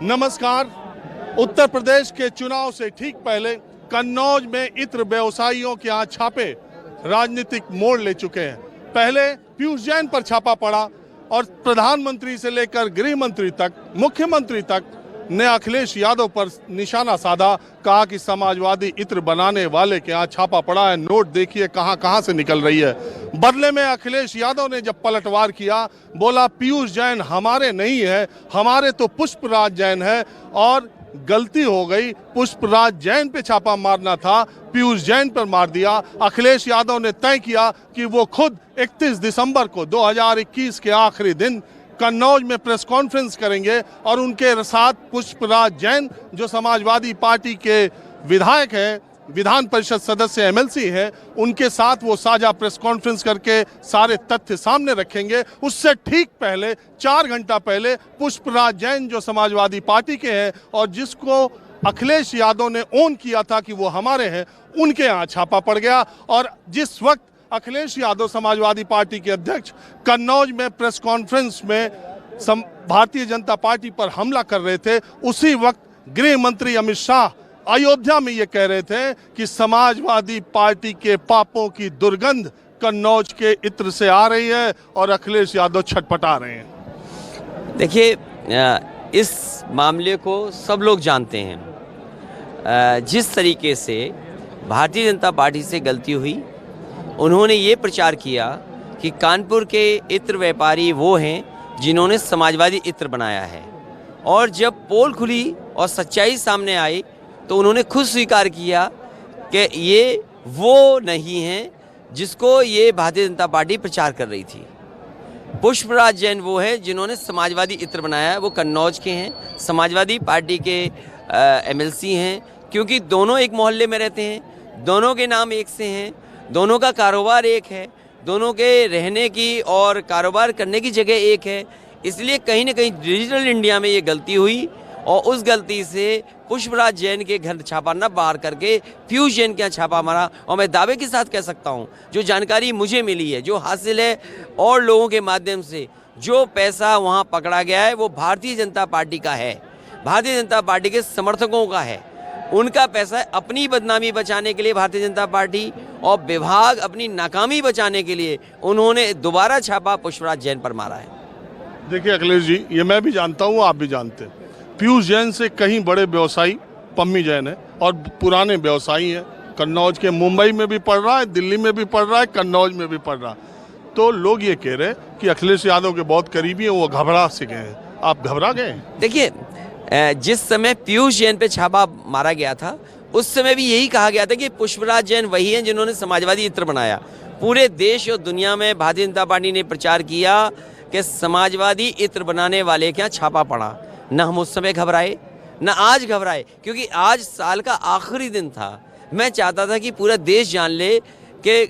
नमस्कार। उत्तर प्रदेश के चुनाव से ठीक पहले कन्नौज में इत्र व्यवसायियों के यहाँ छापे राजनीतिक मोड़ ले चुके हैं। पहले पीयूष जैन पर छापा पड़ा और प्रधानमंत्री से लेकर गृह मंत्री तक, मुख्यमंत्री तक ने अखिलेश यादव पर निशाना साधा। कहा कि समाजवादी इत्र बनाने वाले के यहाँ छापा पड़ा है, नोट देखिए कहां कहां से निकल रही है। बदले में अखिलेश यादव ने जब पलटवार किया, बोला पीयूष जैन हमारे नहीं है, हमारे तो पुष्पराज जैन है और गलती हो गई, पुष्पराज जैन पे छापा मारना था, पीयूष जैन पर मार दिया। अखिलेश यादव ने तय किया कि वो खुद 31 दिसंबर को 2021 के आखिरी दिन कन्नौज में प्रेस कॉन्फ्रेंस करेंगे और उनके साथ पुष्पराज जैन जो समाजवादी पार्टी के विधायक हैं, विधान परिषद सदस्य एमएलसी हैं, उनके साथ वो साझा प्रेस कॉन्फ्रेंस करके सारे तथ्य सामने रखेंगे। उससे ठीक पहले 4 घंटा पहले पुष्पराज जैन जो समाजवादी पार्टी के हैं और जिसको अखिलेश यादव ने ओन किया था कि वो हमारे हैं, उनके यहाँ छापा पड़ गया। और जिस वक्त अखिलेश यादव समाजवादी पार्टी के अध्यक्ष कन्नौज में प्रेस कॉन्फ्रेंस में भारतीय जनता पार्टी पर हमला कर रहे थे, उसी वक्त गृह मंत्री अमित शाह अयोध्या में ये कह रहे थे कि समाजवादी पार्टी के पापों की दुर्गंध कन्नौज के इत्र से आ रही है और अखिलेश यादव छटपटा रहे हैं। देखिए, इस मामले को सब लोग जानते हैं। जिस तरीके से भारतीय जनता पार्टी से गलती हुई, उन्होंने ये प्रचार किया कि कानपुर के इत्र व्यापारी वो हैं जिन्होंने समाजवादी इत्र बनाया है, और जब पोल खुली और सच्चाई सामने आई तो उन्होंने खुद स्वीकार किया कि ये वो नहीं हैं जिसको ये भारतीय जनता पार्टी प्रचार कर रही थी। पुष्पराज जैन वो है जिन्होंने समाजवादी इत्र बनाया है, वो कन्नौज के हैं, समाजवादी पार्टी के एमएलसी हैं, क्योंकि दोनों एक मोहल्ले में रहते हैं, दोनों के नाम एक से हैं, दोनों का कारोबार एक है, दोनों के रहने की और कारोबार करने की जगह एक है। इसलिए कहीं ना कहीं डिजिटल इंडिया में ये गलती हुई और उस गलती से पुष्पराज जैन के घर छापा न बाहर करके पीयूष जैन के यहाँ छापा मारा। और मैं दावे के साथ कह सकता हूँ, जो जानकारी मुझे मिली है, जो हासिल है और लोगों के माध्यम से, जो पैसा वहाँ पकड़ा गया है वो भारतीय जनता पार्टी का है, भारतीय जनता पार्टी के समर्थकों का है। उनका पैसा अपनी बदनामी बचाने के लिए भारतीय जनता पार्टी और विभाग अपनी नाकामी बचाने के लिए उन्होंने दोबारा छापा पुष्पराज जैन पर मारा है। देखिए अखिलेश जी, ये मैं भी जानता हूँ, आप भी जानते हैं, पीयूष जैन से कहीं बड़े व्यवसायी पम्मी जैन है और पुराने व्यवसायी हैं। कन्नौज के मुंबई में भी पढ़ रहा है, दिल्ली में भी पढ़ रहा है, कन्नौज में भी पढ़ रहा है। तो लोग ये कह रहे हैं कि अखिलेश यादव के बहुत करीबी हैं, वो घबरा से गए हैं। आप घबरा गए? देखिए, जिस समय पीयूष जैन पे छापा मारा गया था, उस समय भी यही कहा गया था कि पुष्पराज जैन वही हैं जिन्होंने समाजवादी इत्र बनाया। पूरे देश और दुनिया में भारतीय जनता पार्टी ने प्रचार किया कि समाजवादी इत्र बनाने वाले के यहाँ छापा पड़ा। न हम उस समय घबराए, न आज घबराए, क्योंकि आज साल का आखिरी दिन था। मैं चाहता था कि पूरा देश जान ले कि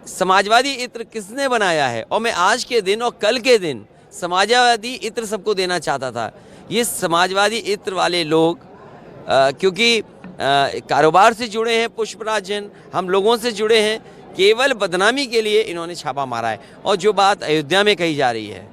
समाजवादी इत्र किसने बनाया है, और मैं आज के दिन और कल के दिन समाजवादी इत्र सबको देना चाहता था। ये समाजवादी इत्र वाले लोग क्योंकि कारोबार से जुड़े हैं, पुष्पराज जैन हम लोगों से जुड़े हैं, केवल बदनामी के लिए इन्होंने छापा मारा है। और जो बात अयोध्या में कही जा रही है,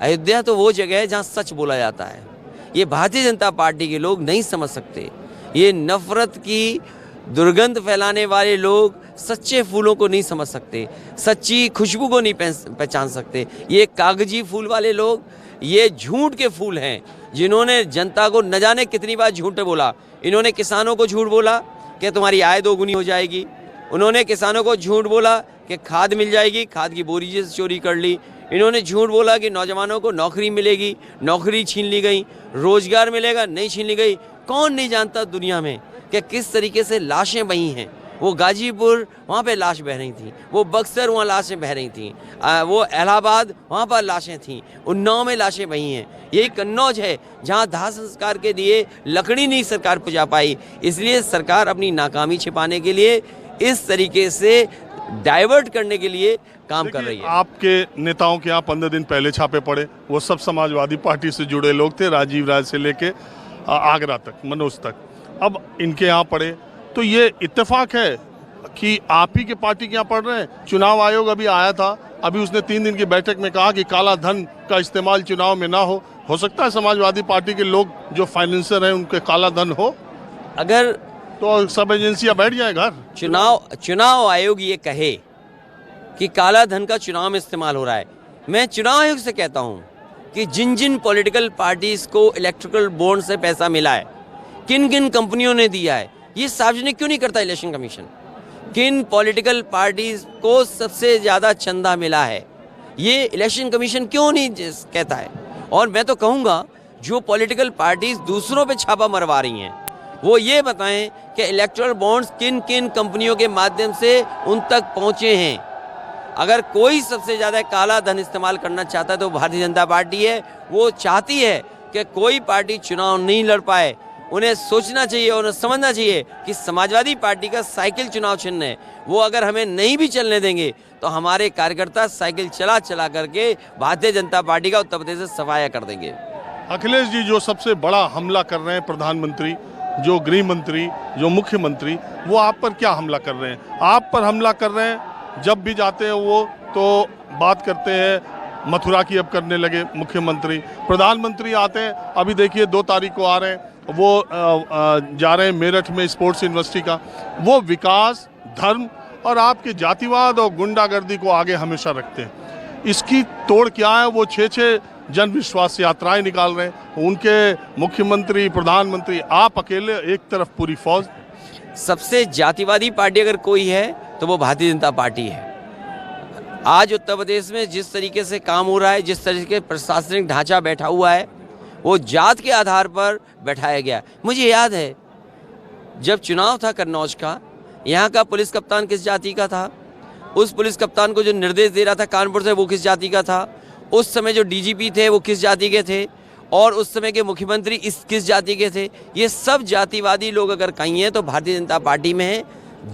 अयोध्या तो वो जगह है जहाँ सच बोला जाता है। ये भारतीय जनता पार्टी के लोग नहीं समझ सकते। ये नफरत की दुर्गंध फैलाने वाले लोग सच्चे फूलों को नहीं समझ सकते, सच्ची खुशबू को नहीं पहचान सकते। ये कागजी फूल वाले लोग, ये झूठ के फूल हैं जिन्होंने जनता को न जाने कितनी बार झूठ बोला। इन्होंने किसानों को झूठ बोला कि तुम्हारी आय 2 गुनी हो जाएगी। उन्होंने किसानों को झूठ बोला कि खाद मिल जाएगी, खाद की बोरी से चोरी कर ली। इन्होंने झूठ बोला कि नौजवानों को नौकरी मिलेगी, नौकरी छीन ली गई, रोजगार मिलेगा, नहीं छीन ली गई। कौन नहीं जानता दुनिया में कि किस तरीके से लाशें बही हैं। वो गाजीपुर, वहाँ पे लाश बह रही थी, वो बक्सर, वहाँ लाशें बह रही थी, वो इलाहाबाद, वहाँ पर लाशें थीं, उन्नाव में लाशें बही हैं। यही कन्नौज है जहाँ दाह संस्कार के लिए लकड़ी नहीं सरकार पुजा पाई। इसलिए सरकार अपनी नाकामी छिपाने के लिए, इस तरीके से डाइवर्ट करने के लिए काम कर रही है। आपके नेताओं के यहाँ 15 दिन पहले छापे पड़े, वो सब समाजवादी पार्टी से जुड़े लोग थे, राजीव राज से लेके आगरा तक, मनोज तक। अब इनके यहाँ पड़े तो ये इत्तेफाक है कि आप ही के पार्टी के यहाँ पड़ रहे हैं। चुनाव आयोग अभी आया था, अभी उसने 3 दिन की बैठक में कहा कि काला धन का इस्तेमाल चुनाव में ना हो सकता है समाजवादी पार्टी के लोग जो फाइनेंसर हैं उनके काला धन हो, अगर तो सब एजेंसियां बैठ जाए घर। चुनाव आयोग ये कहे कि काला धन का चुनाव में इस्तेमाल हो रहा है, मैं चुनाव आयोग से कहता हूं कि जिन जिन पॉलिटिकल पार्टीज को इलेक्ट्रिकल बॉन्ड से पैसा मिला है, किन किन कंपनियों ने दिया है, ये सार्वजनिक क्यों नहीं करता इलेक्शन कमीशन? किन पॉलिटिकल पार्टीज को सबसे ज़्यादा चंदा मिला है, ये इलेक्शन कमीशन क्यों नहीं कहता है? और मैं तो कहूँगा जो पॉलिटिकल पार्टीज दूसरों पे छापा मरवा रही हैं वो ये बताएं कि इलेक्ट्रल बॉन्ड्स किन किन कंपनियों के माध्यम से उन तक पहुँचे हैं। अगर कोई सबसे ज़्यादा काला धन इस्तेमाल करना चाहता है तो भारतीय जनता पार्टी है। वो चाहती है कि कोई पार्टी चुनाव नहीं लड़ पाए। उन्हें सोचना चाहिए और उन्हें समझना चाहिए कि समाजवादी पार्टी का साइकिल चुनाव चिन्ह है, वो अगर हमें नहीं भी चलने देंगे तो हमारे कार्यकर्ता साइकिल चला चला करके भारतीय जनता पार्टी का उत्तर प्रदेश से सफाया कर देंगे। अखिलेश जी, जो सबसे बड़ा हमला कर रहे हैं प्रधानमंत्री, जो गृह मंत्री, जो मुख्यमंत्री, वो आप पर क्या हमला कर रहे हैं? आप पर हमला कर रहे हैं। जब भी जाते हैं वो तो बात करते हैं मथुरा की, अब करने लगे मुख्यमंत्री। प्रधानमंत्री आते हैं, अभी देखिए 2 तारीख को आ रहे हैं, वो जा रहे हैं मेरठ में स्पोर्ट्स यूनिवर्सिटी का। वो विकास, धर्म और आपके जातिवाद और गुंडागर्दी को आगे हमेशा रखते हैं। इसकी तोड़ क्या है? वो 6 जन विश्वास यात्राएं निकाल रहे हैं, उनके मुख्यमंत्री, प्रधानमंत्री, आप अकेले, एक तरफ पूरी फौज। सबसे जातिवादी पार्टी अगर कोई है तो वो भारतीय जनता पार्टी है। आज उत्तर प्रदेश में जिस तरीके से काम हो रहा है, जिस तरीके से प्रशासनिक ढांचा बैठा हुआ है, वो जात के आधार पर बैठाया गया। मुझे याद है जब चुनाव था कन्नौज का, यहाँ का पुलिस कप्तान किस जाति का था, उस पुलिस कप्तान को जो निर्देश दे रहा था कानपुर से वो किस जाति का था, उस समय जो डीजीपी थे वो किस जाति के थे, और उस समय के मुख्यमंत्री किस जाति के थे। ये सब जातिवादी लोग अगर कहीं हैं तो भारतीय जनता पार्टी में है।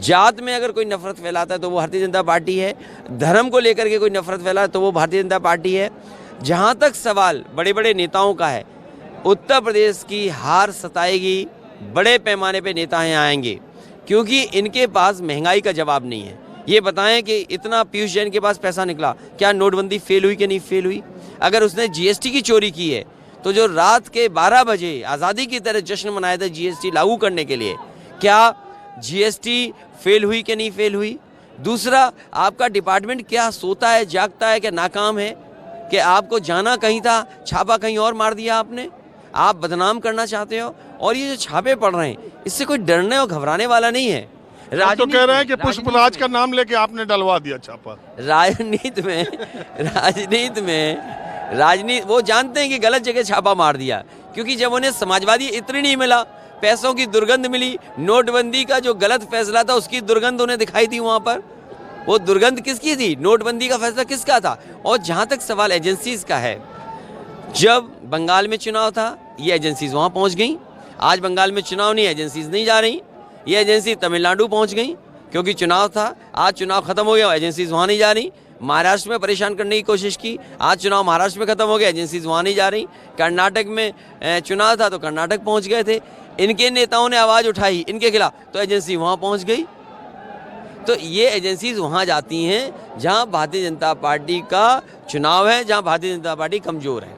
जात में अगर कोई नफरत फैलाता है तो वो भारतीय जनता पार्टी है। धर्म को लेकर के कोई नफरत फैला है तो वो भारतीय जनता पार्टी है। जहाँ तक सवाल बड़े बड़े नेताओं का है, उत्तर प्रदेश की हार सताएगी, बड़े पैमाने पे नेता यहाँ आएंगे, क्योंकि इनके पास महंगाई का जवाब नहीं है। ये बताएं कि इतना पीयूष जैन के पास पैसा निकला, क्या नोटबंदी फेल हुई कि नहीं फेल हुई? अगर उसने जीएसटी की चोरी की है तो जो रात के 12 बजे आज़ादी की तरह जश्न मनाया था जीएसटी लागू करने के लिए, क्या जीएसटी फेल हुई कि नहीं फेल हुई? दूसरा, आपका डिपार्टमेंट क्या सोता है, जागता है, क्या नाकाम है कि आपको जाना कहीं था, छापा कहीं और मार दिया आपने? आप बदनाम करना चाहते हो। और ये जो छापे पड़ रहे हैं, इससे कोई डरने और घबराने वाला नहीं है। तो कह रहे हैं कि पुष्पराज का नाम लेके आपने डलवा दिया छापा। राजनीति में वो जानते हैं कि गलत जगह छापा मार दिया, क्योंकि जब उन्हें समाजवादी इत्र नहीं मिला, पैसों की दुर्गंध मिली, नोटबंदी का जो गलत फैसला था उसकी दुर्गंध उन्हें दिखाई थी वहाँ पर। वो दुर्गंध किसकी थी? नोटबंदी का फैसला किसका था? और जहाँ तक सवाल एजेंसीज का है, जब बंगाल में चुनाव था ये एजेंसीज वहाँ पहुँच गई। आज बंगाल में चुनाव नहीं, एजेंसीज नहीं जा रही। ये एजेंसी तमिलनाडु पहुँच गई क्योंकि चुनाव था। आज चुनाव खत्म हो गया, एजेंसीज वहाँ नहीं जा रही। महाराष्ट्र में परेशान करने की कोशिश की, आज चुनाव महाराष्ट्र में खत्म हो गया, एजेंसीज वहाँ नहीं जा रही। कर्नाटक में चुनाव था तो कर्नाटक पहुँच गए थे। इनके नेताओं ने आवाज़ उठाई इनके खिलाफ तो एजेंसी वहाँ पहुँच गई। तो ये एजेंसीज वहाँ जाती हैं जहाँ भारतीय जनता पार्टी का चुनाव है, जहाँ भारतीय जनता पार्टी कमज़ोर है।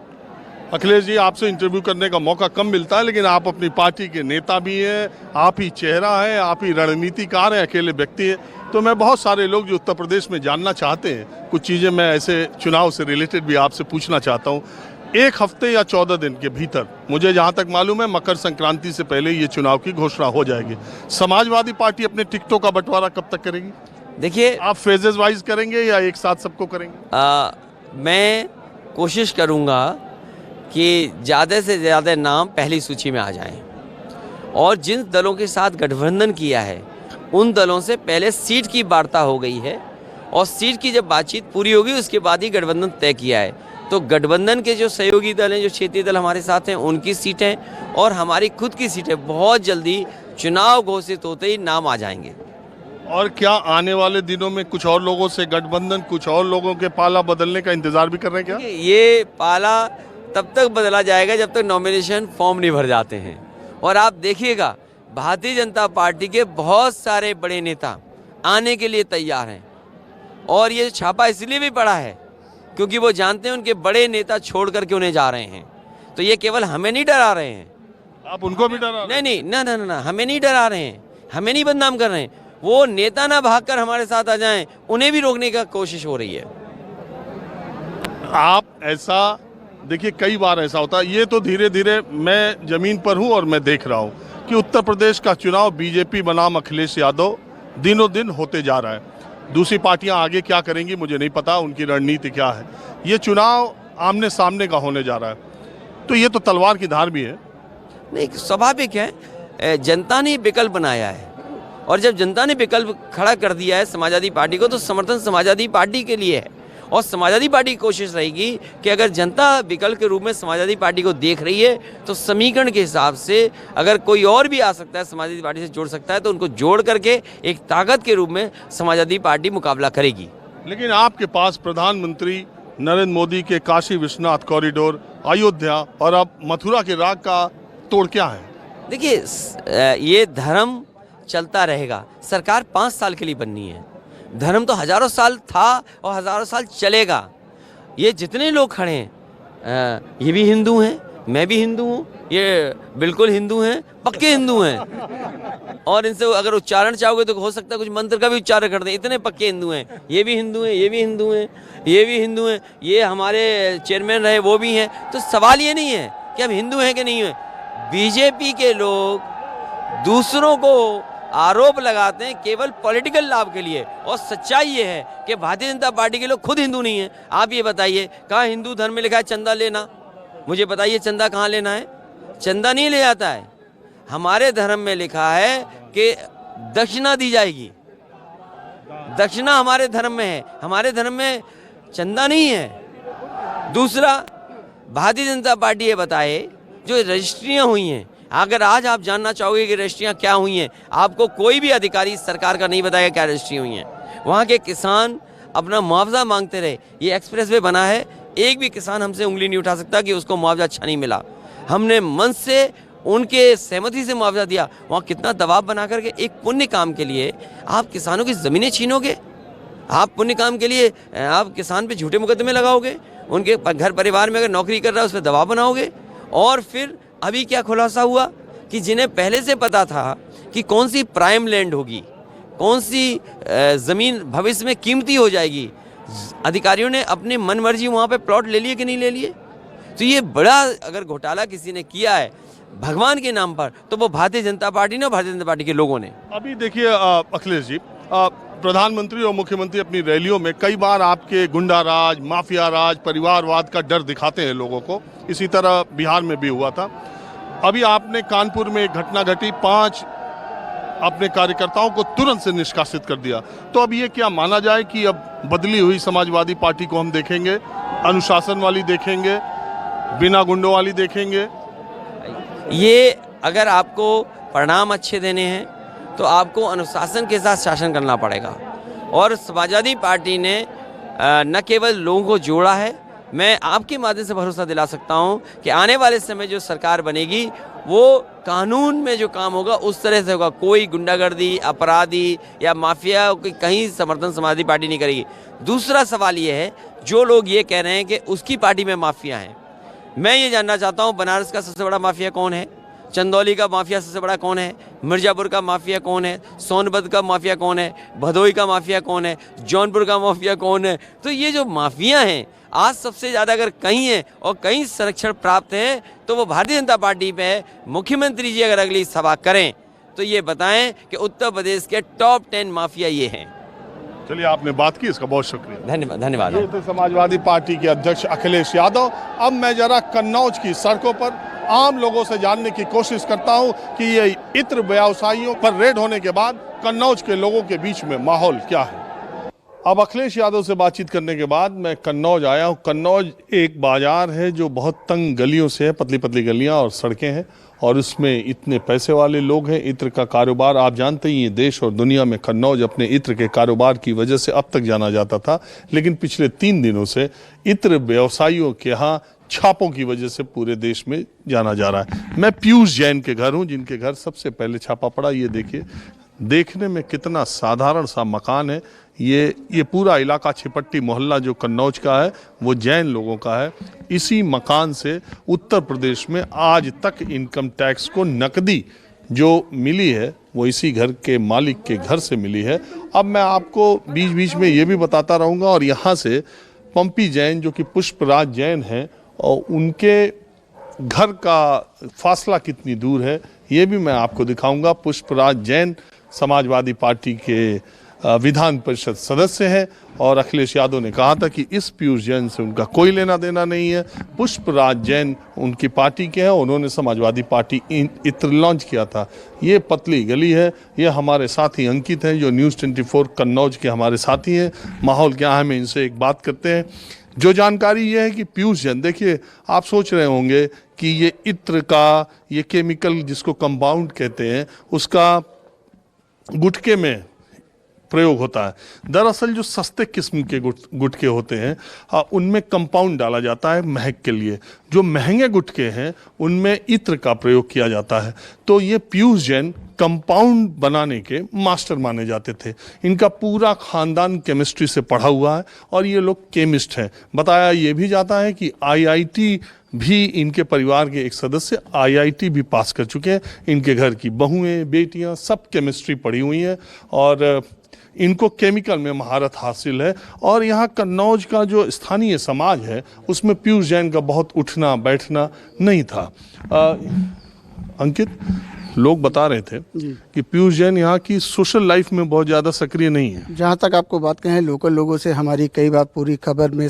अखिलेश जी, आपसे इंटरव्यू करने का मौका कम मिलता है, लेकिन आप अपनी पार्टी के नेता भी हैं, आप ही चेहरा है, आप ही रणनीतिकार हैं, अकेले व्यक्ति हैं। तो मैं बहुत सारे लोग जो उत्तर प्रदेश में जानना चाहते हैं, कुछ चीज़ें मैं ऐसे चुनाव से रिलेटेड भी आपसे पूछना चाहता हूँ। 1 हफ्ते या 14 दिन के भीतर, मुझे जहाँ तक मालूम है, मकर संक्रांति से पहले ये चुनाव की घोषणा हो जाएगी। समाजवादी पार्टी अपने टिकटों का बंटवारा कब तक करेगी? देखिए, आप फेजेस वाइज करेंगे या एक साथ सबको करेंगे? मैं कोशिश करूँगा कि ज़्यादा से ज़्यादा नाम पहली सूची में आ जाएं, और जिन दलों के साथ गठबंधन किया है उन दलों से पहले सीट की वार्ता हो गई है, और सीट की जब बातचीत पूरी होगी उसके बाद ही गठबंधन तय किया है। तो गठबंधन के जो सहयोगी दल हैं, जो क्षेत्रीय दल हमारे साथ हैं, उनकी सीटें और हमारी खुद की सीटें बहुत जल्दी चुनाव घोषित होते ही नाम आ जाएंगे। और क्या आने वाले दिनों में कुछ और लोगों से गठबंधन, कुछ और लोगों के पाला बदलने का इंतजार भी कर रहे हैं क्या? ये पाला तब तक बदला जाएगा जब तक नॉमिनेशन फॉर्म नहीं भर जाते हैं। और आप देखिएगा, भारतीय जनता पार्टी के बहुत सारे बड़े नेता आने के लिए तैयार हैं, और ये छापा इसलिए भी पड़ा है क्योंकि वो जानते हैं उनके बड़े नेता छोड़ करके उन्हें जा रहे हैं। तो ये केवल हमें नहीं डरा रहे हैं, आप उनको भी डरा? नहीं, हमें नहीं डरा रहे हैं, हमें नहीं बदनाम कर रहे हैं। वो नेता ना भागकर हमारे साथ आ जाएं, उन्हें भी रोकने का कोशिश हो रही है। आप ऐसा देखिए, कई बार ऐसा होता है। ये तो धीरे धीरे मैं जमीन पर हूं और मैं देख रहा हूं कि उत्तर प्रदेश का चुनाव बीजेपी बनाम अखिलेश यादव दिनों दिन होते जा रहा है। दूसरी पार्टियां आगे क्या करेंगी मुझे नहीं पता, उनकी रणनीति क्या है। ये चुनाव आमने सामने का होने जा रहा है, तो ये तो तलवार की धार भी है। नहीं, स्वाभाविक है, जनता ने विकल्प बनाया है और जब जनता ने विकल्प खड़ा कर दिया है समाजवादी पार्टी को, तो समर्थन समाजवादी पार्टी के लिए है। और समाजवादी पार्टी की कोशिश रहेगी कि अगर जनता विकल्प के रूप में समाजवादी पार्टी को देख रही है तो समीकरण के हिसाब से अगर कोई और भी आ सकता है, समाजवादी पार्टी से जोड़ सकता है, तो उनको जोड़ करके एक ताकत के रूप में समाजवादी पार्टी मुकाबला करेगी। लेकिन आपके पास प्रधानमंत्री नरेंद्र मोदी के काशी विश्वनाथ कॉरिडोर, अयोध्या और अब मथुरा के राग का तोड़ क्या है? देखिए, ये धर्म चलता रहेगा। सरकार 5 साल के लिए बननी है। धर्म तो हजारों साल था और हजारों साल चलेगा। ये जितने लोग खड़े हैं, ये भी हिंदू हैं, मैं भी हिंदू हूँ, ये बिल्कुल हिंदू हैं, पक्के हिंदू हैं। और इनसे अगर उच्चारण चाहोगे तो हो सकता है कुछ मंत्र का भी उच्चारण कर दें, इतने पक्के हिंदू हैं। ये भी हिंदू हैं, ये भी हिंदू हैं, ये भी हिंदू हैं, ये हमारे चेयरमैन रहे वो भी हैं। तो सवाल ये नहीं है कि हम हिंदू हैं कि नहीं हैं। बीजेपी के लोग दूसरों को आरोप लगाते हैं केवल पॉलिटिकल लाभ के लिए, और सच्चाई ये है कि भारतीय जनता पार्टी के लोग खुद हिंदू नहीं हैं। आप ये बताइए, कहाँ हिंदू धर्म में लिखा है चंदा लेना? मुझे बताइए, चंदा कहाँ लेना है? चंदा नहीं ले जाता है। हमारे धर्म में लिखा है कि दक्षिणा दी जाएगी। दक्षिणा हमारे धर्म में है, हमारे धर्म में चंदा नहीं है। दूसरा, भारतीय जनता पार्टी ये बताए जो रजिस्ट्रियाँ हुई हैं, अगर आज आप जानना चाहोगे कि रजिस्ट्रियाँ क्या हुई हैं, आपको कोई भी अधिकारी सरकार का नहीं बताएगा क्या रजिस्ट्री हुई हैं। वहाँ के किसान अपना मुआवजा मांगते रहे। ये एक्सप्रेसवे बना है, एक भी किसान हमसे उंगली नहीं उठा सकता कि उसको मुआवजा अच्छा नहीं मिला। हमने मन से उनके सहमति से मुआवजा दिया। वहाँ कितना दबाव बना करके एक पुण्य काम के लिए आप किसानों की ज़मीनें छीनोगे? आप पुण्य काम के लिए आप किसान पे झूठे मुकदमे लगाओगे? उनके घर परिवार में अगर नौकरी कर रहा है उस पर दबाव बनाओगे? और फिर अभी क्या खुलासा हुआ कि जिन्हें पहले से पता था कि कौन सी प्राइम लैंड होगी, कौन सी ज़मीन भविष्य में कीमती हो जाएगी, अधिकारियों ने अपनी मनमर्जी वहाँ पे प्लॉट ले लिए कि नहीं ले लिए? तो ये बड़ा अगर घोटाला किसी ने किया है भगवान के नाम पर, तो वो भारतीय जनता पार्टी ने और भारतीय जनता पार्टी के लोगों ने। अभी देखिए अखिलेश जी, प्रधानमंत्री और मुख्यमंत्री अपनी रैलियों में कई बार आपके गुंडा राज, माफिया राज, परिवारवाद का डर दिखाते हैं लोगों को। इसी तरह बिहार में भी हुआ था। अभी आपने कानपुर में एक घटना घटी, 5 अपने कार्यकर्ताओं को तुरंत से निष्कासित कर दिया। तो अब ये क्या माना जाए कि अब बदली हुई समाजवादी पार्टी को हम देखेंगे, अनुशासन वाली देखेंगे, बिना गुंडों वाली देखेंगे? ये अगर आपको परिणाम अच्छे देने हैं तो आपको अनुशासन के साथ शासन करना पड़ेगा। और समाजवादी पार्टी ने न केवल लोगों को जोड़ा है, मैं आपके माध्यम से भरोसा दिला सकता हूं कि आने वाले समय जो सरकार बनेगी वो कानून में जो काम होगा उस तरह से होगा। कोई गुंडागर्दी, अपराधी या माफिया की कहीं समर्थन समाजवादी पार्टी नहीं करेगी। दूसरा सवाल ये है, जो लोग ये कह रहे हैं कि उसकी पार्टी में माफिया हैं, मैं ये जानना चाहता हूँ बनारस का सबसे बड़ा माफिया कौन है? चंदौली का माफिया सबसे बड़ा कौन है? मिर्जापुर का माफिया कौन है? सोनभद्र का माफिया कौन है? भदोही का माफिया कौन है? जौनपुर का माफिया कौन है? तो ये जो माफिया हैं आज सबसे ज़्यादा अगर कहीं है और कहीं संरक्षण प्राप्त है तो वो भारतीय जनता पार्टी पे है। मुख्यमंत्री जी अगर अगली सभा करें तो ये बताएं कि उत्तर प्रदेश के टॉप 10 माफिया ये हैं। चलिए, आपने बात की, इसका बहुत शुक्रिया। धन्यवाद। ये थे समाजवादी पार्टी के अध्यक्ष अखिलेश यादव। अब मैं जरा कन्नौज की सड़कों पर आम लोगों से जानने की कोशिश करता हूं कि ये इत्र व्यवसायियों पर रेड होने के बाद कन्नौज के लोगों के बीच में माहौल क्या है। अब अखिलेश यादव से बातचीत करने के बाद मैं कन्नौज आया हूँ। कन्नौज एक बाजार है जो बहुत तंग गलियों से है, पतली पतली गलियाँ और सड़कें हैं, और उसमें इतने पैसे वाले लोग हैं। इत्र का कारोबार आप जानते ही हैं, देश और दुनिया में कन्नौज अपने इत्र के कारोबार की वजह से अब तक जाना जाता था, लेकिन पिछले 3 दिनों से इत्र व्यवसायियों के यहाँ छापों की वजह से पूरे देश में जाना जा रहा है। मैं पीयूष जैन के घर हूँ, जिनके घर सबसे पहले छापा पड़ा। ये देखिए, देखने में कितना साधारण सा मकान है। ये पूरा इलाका छिपट्टी मोहल्ला जो कन्नौज का है वो जैन लोगों का है। इसी मकान से उत्तर प्रदेश में आज तक इनकम टैक्स को नकदी जो मिली है वो इसी घर के मालिक के घर से मिली है। अब मैं आपको बीच बीच में ये भी बताता रहूँगा। और यहाँ से पंपी जैन जो कि पुष्पराज जैन हैं और उनके घर का फासला कितनी दूर है ये भी मैं आपको दिखाऊंगा। पुष्पराज जैन समाजवादी पार्टी के विधान परिषद सदस्य हैं और अखिलेश यादव ने कहा था कि इस पीयूष जैन से उनका कोई लेना देना नहीं है। पुष्पराज जैन उनकी पार्टी के हैं, उन्होंने समाजवादी पार्टी इत्र लॉन्च किया था। ये पतली गली है। ये हमारे साथी अंकित हैं जो न्यूज़ 24 कन्नौज के हमारे साथी हैं। माहौल क्या है, मैं इनसे एक बात करते हैं। जो जानकारी ये है कि पीयूष जैन, देखिए आप सोच रहे होंगे कि ये इत्र का ये केमिकल जिसको कंपाउंड कहते हैं उसका गुटखे में प्रयोग होता है। दरअसल जो सस्ते किस्म के गुटखे होते हैं उनमें कंपाउंड डाला जाता है महक के लिए। जो महंगे गुटखे हैं उनमें इत्र का प्रयोग किया जाता है। तो ये पीयूष जैन कंपाउंड बनाने के मास्टर माने जाते थे। इनका पूरा खानदान केमिस्ट्री से पढ़ा हुआ है और ये लोग केमिस्ट हैं। बताया ये भी जाता है कि आईआईटी भी इनके परिवार के एक सदस्य आईआईटी भी पास कर चुके हैं। इनके घर की बहुएं बेटियां सब केमिस्ट्री पढ़ी हुई हैं और इनको केमिकल में महारत हासिल है। और यहाँ कन्नौज का जो स्थानीय समाज है उसमें पीयूष जैन का बहुत उठना बैठना नहीं था। अंकित, लोग बता रहे थे कि पीयूष जैन यहाँ की सोशल लाइफ में बहुत ज़्यादा सक्रिय नहीं है। जहाँ तक आपको बात कहें, लोकल लोगों से हमारी कई बार पूरी खबर में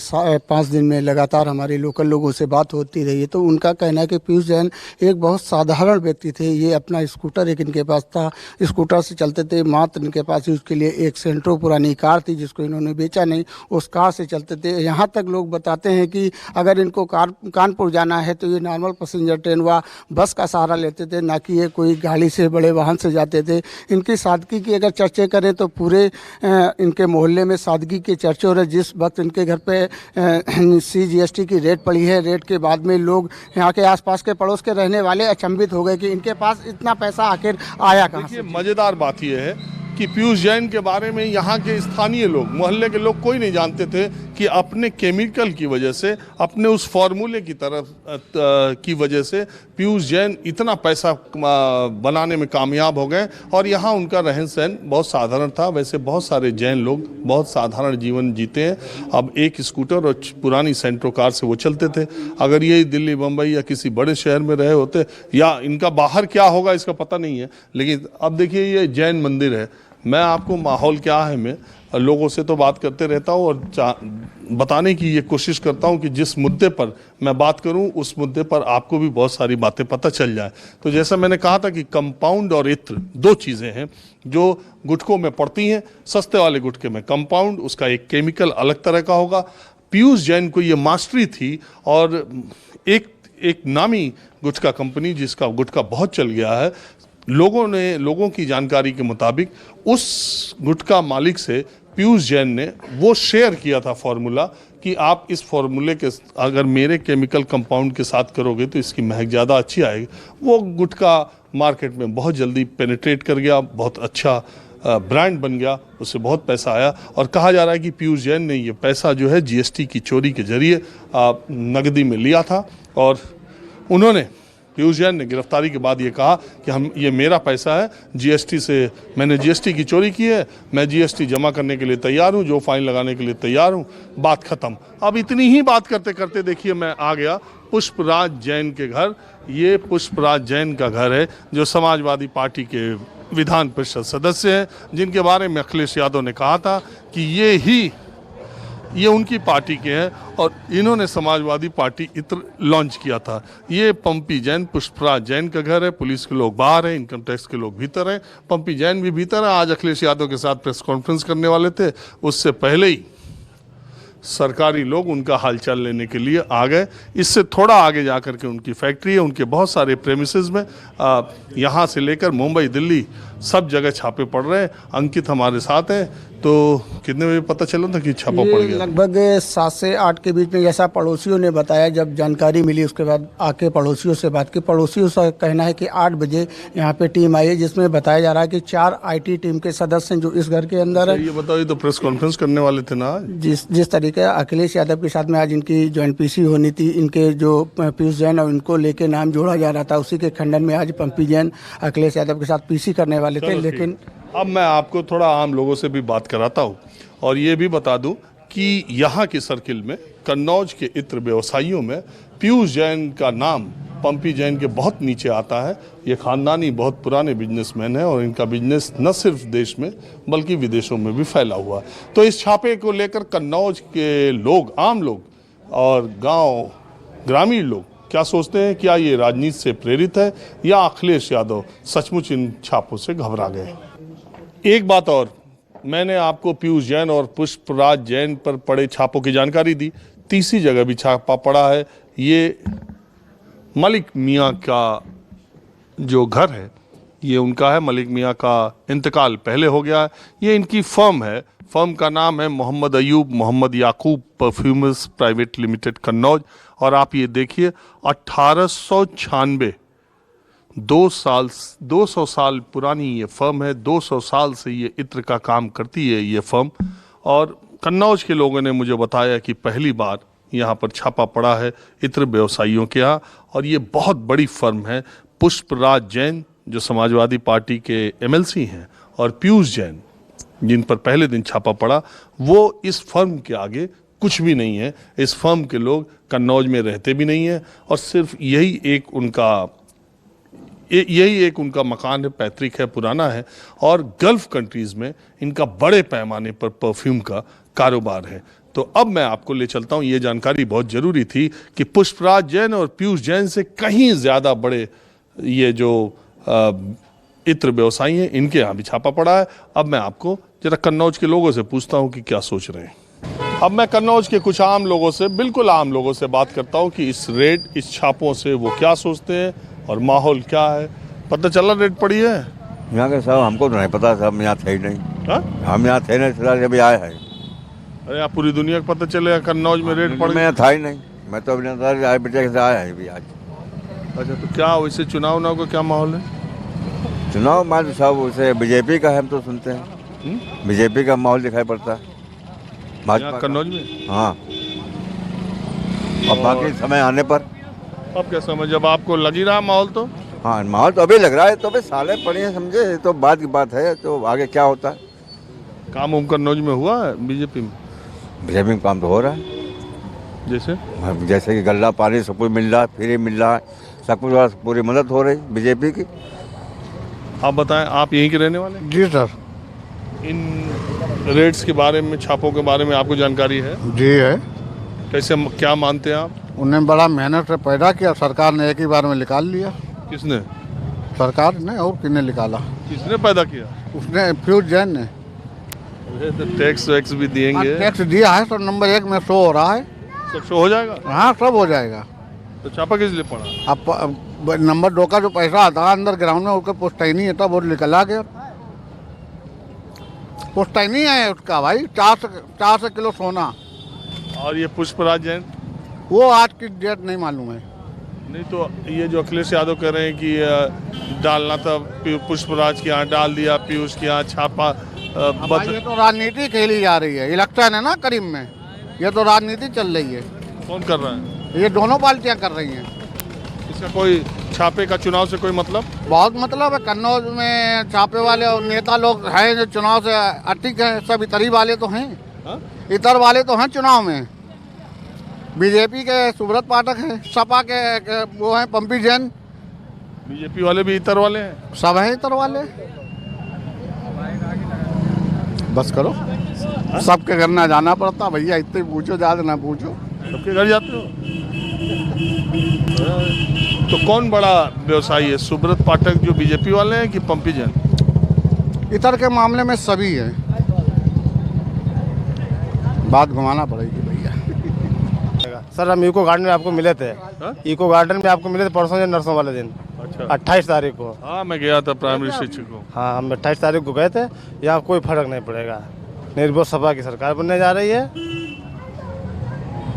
5 दिन में लगातार हमारे लोकल लोगों से बात होती रही है। तो उनका कहना है कि पीयूष जैन एक बहुत साधारण व्यक्ति थे। ये अपना स्कूटर एक इनके पास था, स्कूटर से चलते थे। मात्र इनके पास उसके लिए एक सेंट्रो पुरानी कार थी जिसको इन्होंने बेचा नहीं, उस कार से चलते थे। यहाँ तक लोग बताते हैं कि अगर इनको कानपुर जाना है तो ये नॉर्मल पैसेंजर ट्रेन व बस का सहारा लेते थे, ना कि ये कोई गाड़ी से बड़े वाहन से जाते थे। इनकी सादगी की अगर चर्चे करें तो पूरे इनके मोहल्ले में सादगी के चर्चे हो रहे। जिस वक्त इनके घर पे CGST की रेट पड़ी है, रेट के बाद में लोग यहाँ के आसपास के पड़ोस के रहने वाले अचंभित हो गए कि इनके पास इतना पैसा आखिर आया कहाँ से। मज़ेदार बात यह है कि पीयूष जैन के बारे में यहाँ के स्थानीय लोग, मोहल्ले के लोग कोई नहीं जानते थे कि अपने केमिकल की वजह से, अपने उस फॉर्मूले की तरफ की वजह से पीयूष जैन इतना पैसा बनाने में कामयाब हो गए। और यहाँ उनका रहन सहन बहुत साधारण था। वैसे बहुत सारे जैन लोग बहुत साधारण जीवन जीते हैं। अब एक स्कूटर और पुरानी सेंट्रो कार से वो चलते थे। अगर ये दिल्ली, बम्बई या किसी बड़े शहर में रहे होते या इनका बाहर क्या होगा इसका पता नहीं है। लेकिन अब देखिए ये जैन मंदिर है। मैं आपको माहौल क्या है, मैं लोगों से तो बात करते रहता हूँ और बताने की ये कोशिश करता हूँ कि जिस मुद्दे पर मैं बात करूँ उस मुद्दे पर आपको भी बहुत सारी बातें पता चल जाए। तो जैसा मैंने कहा था कि कंपाउंड और इत्र दो चीज़ें हैं जो गुटखों में पड़ती हैं। सस्ते वाले गुटखे में कंपाउंड, उसका एक केमिकल अलग तरह का होगा। पीयूष जैन को ये मास्टरी थी और एक नामी गुटखा कंपनी जिसका गुटखा बहुत चल गया है, लोगों की जानकारी के मुताबिक उस गुटखा मालिक से पीयूष जैन ने वो शेयर किया था फॉर्मूला कि आप इस फॉर्मूले के अगर मेरे केमिकल कंपाउंड के साथ करोगे तो इसकी महक ज़्यादा अच्छी आएगी। वो गुटखा मार्केट में बहुत जल्दी पेनिट्रेट कर गया, बहुत अच्छा ब्रांड बन गया, उससे बहुत पैसा आया। और कहा जा रहा है कि पीयूष जैन ने ये पैसा जो है GST की चोरी के जरिए नकदी में लिया था। और उन्होंने, पीयूष जैन ने गिरफ्तारी के बाद ये कहा कि ये मेरा पैसा है, GST से मैंने GST की चोरी की है, मैं GST जमा करने के लिए तैयार हूँ, जो फाइन लगाने के लिए तैयार हूँ, बात खत्म। अब इतनी ही बात करते करते देखिए मैं आ गया पुष्पराज जैन के घर। ये पुष्पराज जैन का घर है जो समाजवादी पार्टी के विधान परिषद सदस्य हैं, जिनके बारे में अखिलेश यादव ने कहा था कि ये उनकी पार्टी के हैं और इन्होंने समाजवादी पार्टी इत्र लॉन्च किया था। ये पंपी जैन, पुष्पराज जैन का घर है। पुलिस के लोग बाहर हैं, इनकम टैक्स के लोग भीतर हैं, पंपी जैन भी भीतर है। आज अखिलेश यादव के साथ प्रेस कॉन्फ्रेंस करने वाले थे, उससे पहले ही सरकारी लोग उनका हालचाल लेने के लिए आ गए। इससे थोड़ा आगे जाकर के उनकी फैक्ट्री है, उनके बहुत सारे प्रेमिसेस में यहाँ से लेकर मुंबई, दिल्ली, सब जगह छापे पड़ रहे हैं। अंकित हमारे साथ हैं, तो कितने बजे पता चला था कि छापा पड़ ये गया? लगभग 7 से 8 के बीच में, जैसा पड़ोसियों ने बताया। जब जानकारी मिली उसके बाद आके पड़ोसियों से बात की। पड़ोसियों का कहना है कि 8 बजे यहाँ पे टीम आई है, जिसमें बताया जा रहा है कि 4 IT टीम के सदस्य हैं जो इस घर के अंदर है। ये बताओ, ये तो प्रेस कॉन्फ्रेंस करने वाले थे ना? जिस तरीके अखिलेश यादव के साथ में आज इनकी ज्वाइंट PC होनी थी, इनके जो पीयूष जैन और इनको लेके नाम जोड़ा जा रहा था, उसी के खंडन में आज पंपी जैन अखिलेश यादव के साथ PC करने वाले थे। लेकिन अब मैं आपको थोड़ा आम लोगों से भी बात कराता हूँ और ये भी बता दूं कि यहाँ की सर्किल में, कन्नौज के इत्र व्यवसायियों में पीयूष जैन का नाम पंपी जैन के बहुत नीचे आता है। ये खानदानी बहुत पुराने बिजनेसमैन हैं और इनका बिजनेस न सिर्फ देश में बल्कि विदेशों में भी फैला हुआ है। तो इस छापे को लेकर कन्नौज के लोग, आम लोग और गांव ग्रामीण लोग क्या सोचते हैं? क्या ये राजनीति से प्रेरित है या अखिलेश यादव सचमुच इन छापों से घबरा गए? एक बात और, मैंने आपको पीयूष जैन और पुष्पराज जैन पर पड़े छापों की जानकारी दी। तीसरी जगह भी छापा पड़ा है। ये मलिक मियां का जो घर है, ये उनका है। मलिक मियां का इंतकाल पहले हो गया है। ये इनकी फर्म है। फर्म का नाम है मोहम्मद अयूब मोहम्मद याकूब परफ्यूमर्स प्राइवेट लिमिटेड कन्नौज। और आप ये देखिए, 1896 200 साल पुरानी ये फर्म है। 200 साल से ये इत्र का काम करती है ये फर्म। और कन्नौज के लोगों ने मुझे बताया कि पहली बार यहाँ पर छापा पड़ा है इत्र व्यवसायियों के यहाँ, और ये बहुत बड़ी फर्म है। पुष्पराज जैन जो समाजवादी पार्टी के MLC हैं और पीयूष जैन जिन पर पहले दिन छापा पड़ा, वो इस फर्म के आगे कुछ भी नहीं है। इस फर्म के लोग कन्नौज में रहते भी नहीं हैं और सिर्फ यही एक उनका मकान है, पैतृक है, पुराना है। और गल्फ कंट्रीज़ में इनका बड़े पैमाने पर परफ्यूम का कारोबार है। तो अब मैं आपको ले चलता हूँ, ये जानकारी बहुत ज़रूरी थी कि पुष्पराज जैन और पीयूष जैन से कहीं ज़्यादा बड़े ये जो इत्र व्यवसायी हैं, इनके यहाँ भी छापा पड़ा है। अब मैं आपको जरा कन्नौज के लोगों से पूछता हूँ कि क्या सोच रहे हैं। अब मैं कन्नौज के कुछ आम लोगों से, बिल्कुल आम लोगों से बात करता हूँ कि इस छापों से वो क्या सोचते हैं और माहौल क्या है। पता चला रेड पड़ी है यहाँ के? साहब हमको तो नहीं पता, साहब यहाँ थे ही नहीं। हा? हम यहाँ थे नहीं, फिलहाल अभी आए हैं। अरे यहाँ पूरी दुनिया को पता चलेगा कन्नौज में रेड पड़ मैं यहाँ था ही नहीं। मैं तो अभी आए बेटे से आया है अभी आज। अच्छा, तो क्या वैसे चुनाव का क्या माहौल है? चुनाव मान साहब वैसे बीजेपी का है, हम तो सुनते हैं बीजेपी का माहौल दिखाई पड़ता है भाजपा कन्नौज में। हाँ, और बाकी समय आने पर अब क्या समझ, जब आपको लग ही रहा माहौल तो? हाँ, माहौल तो अभी लग रहा है। तो अभी साले पड़े हैं, समझे, तो बाद की बात है। तो आगे क्या होता है? काम उम कन्नौज में हुआ है बीजेपी में? बीजेपी में काम तो हो रहा है, जैसे कि गल्ला पानी सब कुछ मिल रहा है, फ्री मिल रहा है, सब कुछ, पूरी मदद हो रही बीजेपी की। आप बताएं, आप यहीं के रहने वाले? जी सर। इन रेट्स के बारे में, छापों के बारे में आपको जानकारी है? जी है। कैसे, क्या मानते हैं आप? उन्हें बड़ा मेहनत से पैदा किया, सरकार ने एक ही बार में निकाल लिया। किसने? सरकार ने, और किसने निकाला? किसने पैदा किया? उसने, पीयूष जैन ने। तो टैक्स वैक्स भी दिएंगे? टैक्स दिया है, तो नंबर 1 में शो हो रहा है। सब शो हो जाएगा? हाँ, सब हो जाएगा। तो छापा किस लिए पड़ा? अब नंबर 2 का जो पैसा आता है अंदर ग्राउंड में, उसका पुश्तैनी है, तब वो निकला गया। पुश्तैनी है उसका भाई, 400 किलो सोना। और ये पुष्पराज जैन? वो आज की डेट नहीं मालूम है। नहीं, तो ये जो अखिलेश यादव कह रहे हैं कि डालना था पुष्पराज के यहाँ, डाल दिया पीयूष के यहाँ छापा। ये तो राजनीति खेली जा रही है, इलेक्शन है ना करीब में, ये तो राजनीति चल रही है। कौन कर रहा है? ये दोनों पार्टियां कर रही हैं। इसका कोई छापे का चुनाव से कोई मतलब? बहुत मतलब है। कन्नौज में छापे वाले और नेता लोग हैं जो चुनाव से अटिक हैं, सब इतरी वाले तो हैं। हा? इतर वाले तो हैं चुनाव में। बीजेपी के सुब्रत पाठक हैं, सपा के वो हैं पंपी जैन। बीजेपी वाले भी इतर वाले हैं? सब हैं इतर वाले। बस करो, सबके घर ना जाना पड़ता भैया, इतने पूछो, ज़्यादा ना पूछो। सबके घर जाते हो? तो कौन बड़ा व्यवसायी है, सुब्रत पाठक जो बीजेपी वाले हैं कि पंपी जैन? इतर के मामले में सभी हैं। बात घुमाना पड़ेगी भैया। सर हम इको गार्डन में आपको मिले थे। इको गार्डन में आपको मिले थे परसों या नरसों वाले दिन। अच्छा, अच्छा 28 तारीख को। हाँ मैं गया था प्राइमरी शिक्षक को। हाँ हम 28 तारीख को गए थे। यहाँ कोई फर्क नहीं पड़ेगा। निर्भय सपा की सरकार बनने जा रही है,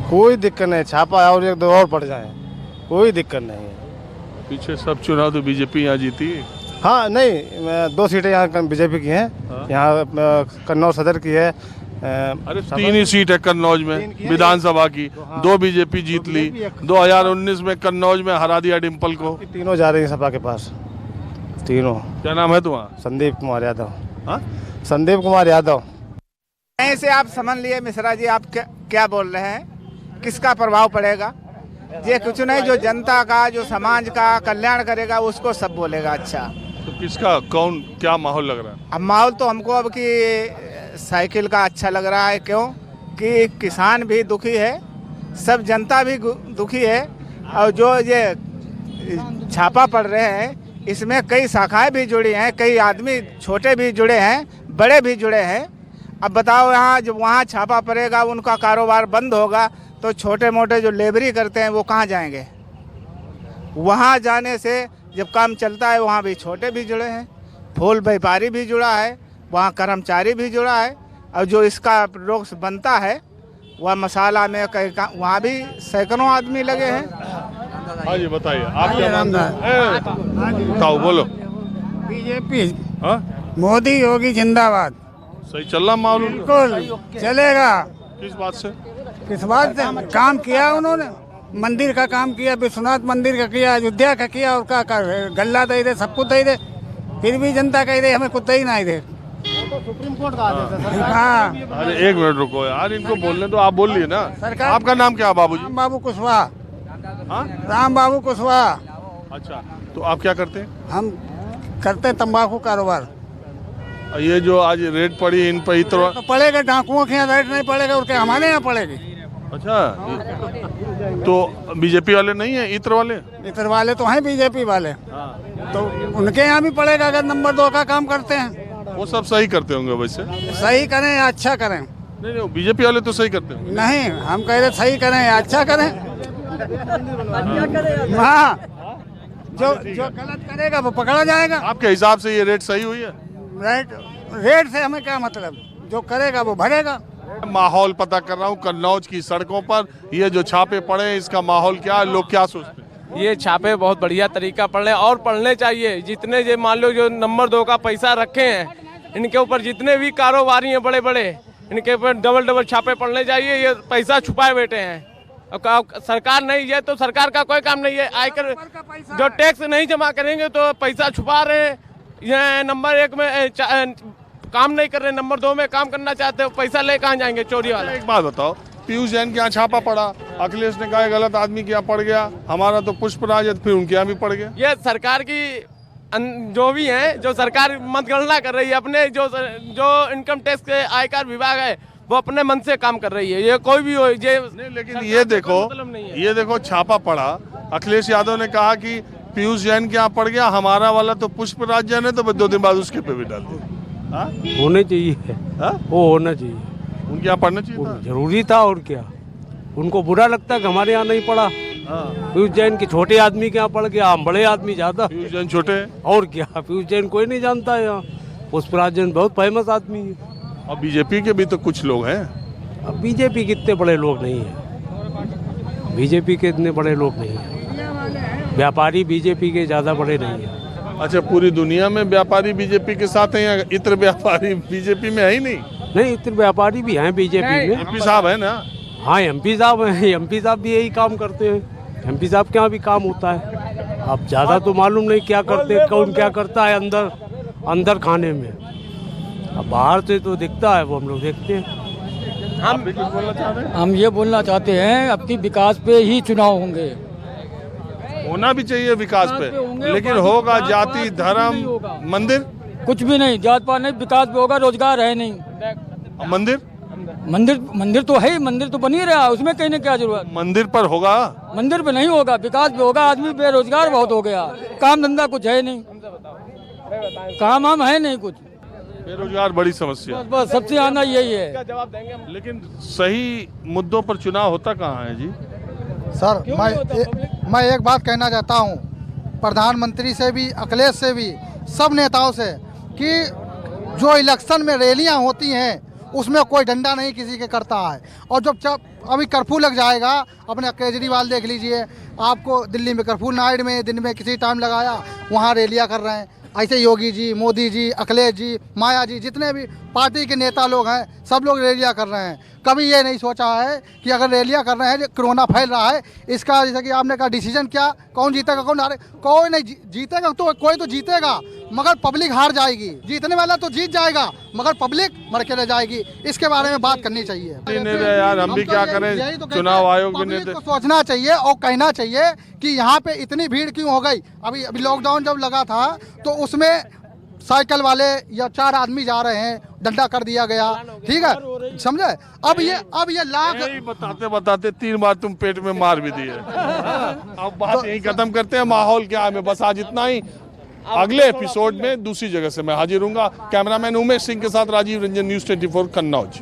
कोई दिक्कत नहीं। छापा और एक दो और पड़ जाए, कोई दिक्कत नहीं है। पीछे सब चुनाव तो बीजेपी यहाँ जीती है। हाँ नहीं, 2 सीटें यहाँ बीजेपी की हैं। यहाँ कन्नौज सदर की है। अरे 3 ही सीट है कन्नौज में विधानसभा की, 2 बीजेपी जीत ली। 2019 में कन्नौज में हरा दिया डिम्पल को। तीनों जा रही हैं सपा के पास, तीनों। क्या नाम है तुम्हारा? संदीप कुमार यादव। हाँ? संदीप कुमार यादव। ऐसे आप समझ लिए मिश्रा जी, आप क्या बोल रहे हैं? किसका प्रभाव पड़ेगा? ये कुछ नहीं, जो जनता का, जो समाज का कल्याण करेगा उसको सब बोलेगा। अच्छा तो किसका, कौन, क्या माहौल लग रहा है? अब माहौल तो हमको अब की साइकिल का अच्छा लग रहा है। क्यों कि किसान भी दुखी है, सब जनता भी दुखी है। और जो ये छापा पड़ रहे हैं इसमें कई शाखाएं भी जुड़ी हैं, कई आदमी छोटे भी जुड़े हैं, बड़े भी जुड़े हैं। अब बताओ, यहाँ जब वहाँ छापा पड़ेगा उनका कारोबार बंद होगा तो छोटे मोटे जो लेबरी करते हैं वो कहाँ जाएंगे? वहाँ जाने से जब काम चलता है वहाँ भी छोटे भी जुड़े हैं, फूल व्यापारी भी जुड़ा है, वहाँ कर्मचारी भी जुड़ा है। और जो इसका रोग बनता है वह मसाला में कहीं वहाँ भी सैकड़ों आदमी लगे हैं। हाँ जी बताइए, आप क्या मानते हैं? बताओ, बोलो। बीजेपी, हाँ मोदी योगी जिंदाबाद। सही चल रहा माहौल? बिल्कुल चलेगा। किस बात से? किस बात से? काम किया उन्होंने, मंदिर का काम किया, विश्वनाथ मंदिर का किया, अयोध्या का किया, और का गल्ला दे दे, सब कुछ दे दे, फिर भी जनता कह दे हमें कुछ ही नहीं दे। सुप्रीम कोर्ट का आदेश है। हाँ, अरे 1 मिनट रुको यार, इनको बोलने तो आप बोल लिए ना। सरकार, आपका नाम क्या है बाबूजी? राम बाबू कुशवाहा। हाँ? राम बाबू कुशवाहा। अच्छा, तो आप क्या करते हैं? हम करते तंबाकू कारोबार। ये जो आज रेड पड़ी इन पर इत्र, तो पड़ेगा, डाकुओं के यहाँ रेट नहीं पड़ेगा और क्या हमारे यहाँ पड़ेगी? अच्छा तो बीजेपी वाले नहीं है, इत्र वाले? इतर वाले तो हैं बीजेपी वाले, तो उनके यहाँ भी पड़ेगा अगर नंबर 2 का काम करते हैं। वो सब सही करते होंगे वैसे। सही करें या अच्छा करें? नहीं, बीजेपी वाले तो सही करते हैं। नहीं, हम कह रहे सही करें या अच्छा करें। हाँ, जो गलत करेगा वो पकड़ा जाएगा। आपके हिसाब से ये रेट सही हुई है? रेट से हमें क्या मतलब, जो करेगा वो भरेगा। माहौल पता कर रहा हूँ कन्नौज की सड़कों पर, ये जो छापे पड़े हैं इसका माहौल क्या है, लोग क्या सोचते हैं? ये छापे बहुत बढ़िया तरीका पड़ रहे हैं और पढ़ने चाहिए। जितने ये मान लो जो नंबर 2 का पैसा रखे हैं इनके ऊपर, जितने भी कारोबारी हैं बड़े बड़े, इनके ऊपर डबल छापे पड़ने चाहिए। ये पैसा छुपाए बैठे हैं। सरकार नहीं है तो सरकार का कोई काम नहीं है। आयकर जो टैक्स नहीं जमा करेंगे तो पैसा छुपा रहे हैं। ये नंबर 1 में काम नहीं कर रहे, नंबर 2 में काम करना चाहते हो, पैसा ले कहाँ जाएंगे चोरी वाले? एक बात बताओ, पीयूष जैन के यहाँ छापा पड़ा, अखिलेश ने कहा गलत आदमी के यहाँ पड़ गया, हमारा तो पुष्पराज है, फिर उनके यहाँ भी पड़ गया। ये सरकार की जो भी है, जो सरकार मतगणना कर रही है, अपने जो इनकम टैक्स के आयकर विभाग है वो अपने मन से काम कर रही है। ये कोई भी हो, ये नहीं, लेकिन ये देखो छापा पड़ा, अखिलेश यादव ने कहा कि पीयूष जैन के यहाँ पड़ गया, हमारा वाला तो पुष्पराज जैन है, तो 2 दिन बाद उसके पे भी डाल दिया। होने चाहिए। वो होना चाहिए, उनके यहाँ पढ़ना चाहिए था। जरूरी था और क्या। उनको बुरा लगता है कि हमारे यहाँ नहीं पड़ा। पीयूष जैन के छोटे आदमी के यहाँ पड़ गया, हम बड़े आदमी ज्यादा। पीयूष जैन छोटे हैं और क्या, पीयूष जैन कोई नहीं जानता है यहाँ। पुष्पराज जैन बहुत फेमस आदमी है। और बीजेपी के भी तो कुछ लोग हैं। अब बीजेपी के इतने बड़े लोग नहीं है, बीजेपी के इतने बड़े लोग नहीं है। व्यापारी बीजेपी के ज्यादा बड़े नहीं है। अच्छा, पूरी दुनिया में व्यापारी बीजेपी के साथ हैं या इत्र व्यापारी बीजेपी में है ही नहीं? नहीं, इतने व्यापारी भी हैं बीजेपी में। एमपी साहब है ना? हाँ, एमपी साहब हैं, एमपी साहब भी यही काम करते हैं। एमपी साहब के यहाँ भी काम होता है। अब ज्यादा तो मालूम नहीं क्या करते, कौन क्या करता है अंदर खाने में। अब बाहर से तो दिखता है, वो हम लोग देखते हैं। हम ये बोलना चाहते हैं अब की विकास पे ही चुनाव होंगे। होना भी चाहिए विकास पे, लेकिन होगा जाति, धर्म, मंदिर कुछ भी नहीं, जात पात नहीं, विकास भी होगा, रोजगार है नहीं। मंदिर तो है ही, मंदिर तो बन ही रहा है, उसमें कहने क्या जरूरत। मंदिर पर होगा, मंदिर पे नहीं होगा, विकास भी होगा। आदमी बेरोजगार बहुत हो गया, काम धंधा कुछ है नहीं, काम वाम है नहीं कुछ, बेरोजगार बड़ी समस्या। बस सबसे आना यही है। लेकिन सही मुद्दों पर चुनाव होता कहाँ है जी? सर मैं एक बात कहना चाहता हूँ प्रधानमंत्री से भी, अखिलेश से भी, सब नेताओं से कि जो इलेक्शन में रैलियां होती हैं उसमें कोई डंडा नहीं किसी के करता है। और जब अभी कर्फ्यू लग जाएगा, अपने केजरीवाल देख लीजिए, आपको दिल्ली में कर्फ्यू नाइट में दिन में किसी टाइम लगाया, वहाँ रैलियां कर रहे हैं। ऐसे योगी जी, मोदी जी, अखिलेश जी, माया जी, जितने भी पार्टी के नेता लोग हैं सब लोग रैलियां कर रहे हैं। कभी ये नहीं सोचा है कि अगर रैलियां कर रहे हैं, कोरोना फैल रहा है, इसका जैसे कि आपने कहा डिसीजन क्या, कौन जीतेगा कौन हारे, कोई नहीं जीतेगा, तो कोई तो जीतेगा मगर पब्लिक हार जाएगी। जीतने वाला तो जीत जाएगा मगर पब्लिक मर के रह जाएगी। इसके बारे में बात करनी चाहिए यार, हम भी क्या करें, चुनाव आयोग भी नहीं सोचना चाहिए और कहना चाहिए कि यहाँ पे इतनी भीड़ क्यों हो गई। अभी लॉकडाउन जब लगा था तो उसमें साइकिल वाले या 4 आदमी जा रहे हैं, डंडा कर दिया गया, ठीक है, समझे। अब ये लाख बताते बताते 3 बार तुम पेट में मार भी दिए। अब बात यही खत्म करते हैं, माहौल क्या है। बस आज इतना ही। अगले एपिसोड में दूसरी जगह से मैं हाजिर हूँगा। कैमरामैन उमेश सिंह के साथ राजीव रंजन, न्यूज़ 24 कन्नौज।